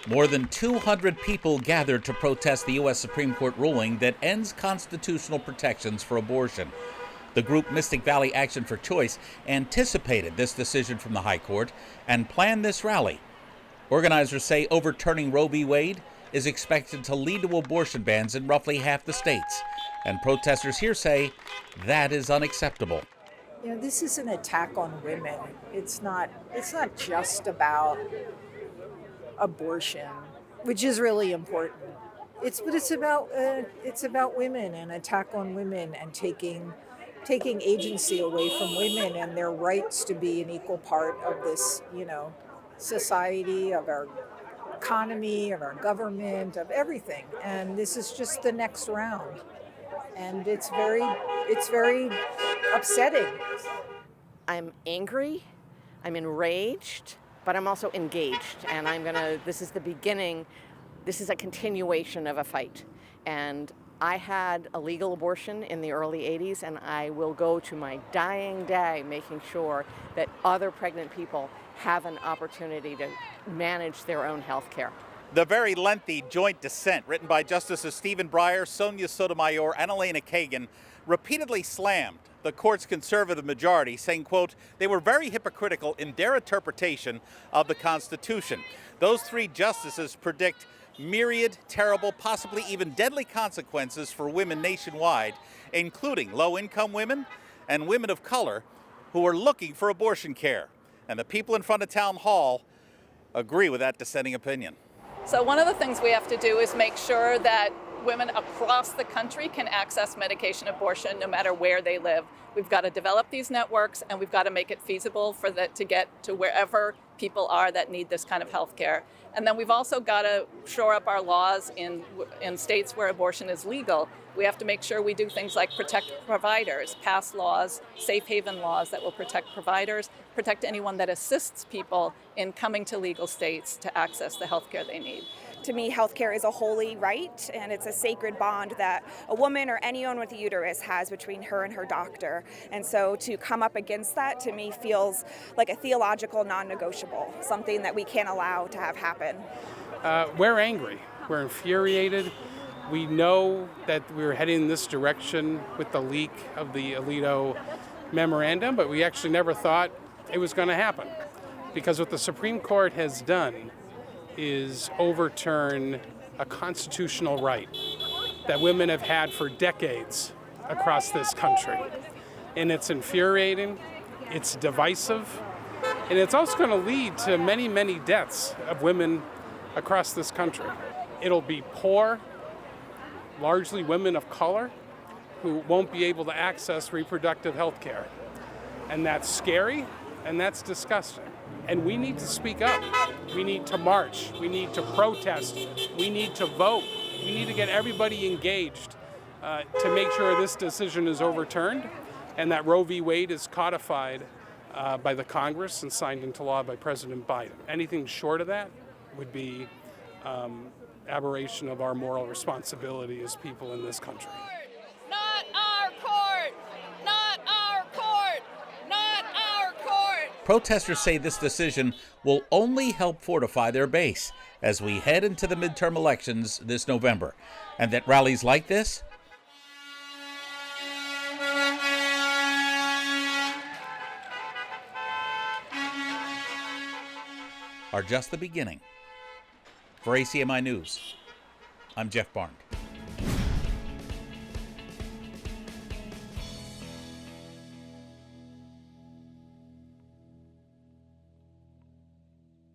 More than 200 people gathered to protest the U.S. Supreme Court ruling that ends constitutional protections for abortion. The group Mystic Valley Action for Choice anticipated this decision from the High Court and planned this rally. Organizers say overturning Roe v. Wade is expected to lead to abortion bans in roughly half the states. And protesters here say that is unacceptable. You know, this is an attack on women. It's not just about abortion, which is really important. It's about women, an attack on women, and taking agency away from women and their rights to be an equal part of this, society, of our economy, of our government, of everything. And this is just the next round. And it's very upsetting. I'm angry, I'm enraged, but I'm also engaged. And this is the beginning, this is a continuation of a fight. And I had a legal abortion in the early 80s, and I will go to my dying day making sure that other pregnant people have an opportunity to manage their own health care. The very lengthy joint dissent written by Justices Stephen Breyer, Sonia Sotomayor, and Elena Kagan repeatedly slammed the court's conservative majority, saying, quote, they were very hypocritical in their interpretation of the Constitution. Those three justices predict myriad, terrible, possibly even deadly consequences for women nationwide, including low-income women and women of color who are looking for abortion care. And the people in front of Town Hall agree with that dissenting opinion. So one of the things we have to do is make sure that women across the country can access medication abortion no matter where they live. We've got to develop these networks, and we've got to make it feasible for that to get to wherever people are that need this kind of health care. And then we've also got to shore up our laws in states where abortion is legal. We have to make sure we do things like protect providers, pass laws, safe haven laws that will protect providers, protect anyone that assists people in coming to legal states to access the health care they need. To me, healthcare is a holy right, and it's a sacred bond that a woman or anyone with a uterus has between her and her doctor. And so to come up against that, to me, feels like a theological non-negotiable, something that we can't allow to have happen. We're angry. We're infuriated. We know that we're heading in this direction with the leak of the Alito memorandum, but we actually never thought it was going to happen. Because what the Supreme Court has done is overturn a constitutional right that women have had for decades across this country. And it's infuriating, it's divisive, and it's also going to lead to many, many deaths of women across this country. It'll be poor, largely women of color, who won't be able to access reproductive health care. And that's scary, and that's disgusting. And we need to speak up. We need to march. We need to protest. We need to vote. We need to get everybody engaged to make sure this decision is overturned and that Roe v. Wade is codified by the Congress and signed into law by President Biden. Anything short of that would be aberration of our moral responsibility as people in this country. Not our court! Not our court! Not our court! Protesters say this decision will only help fortify their base as we head into the midterm elections this November, and that rallies like this are just the beginning. For ACMi News, I'm Jeff Barnes.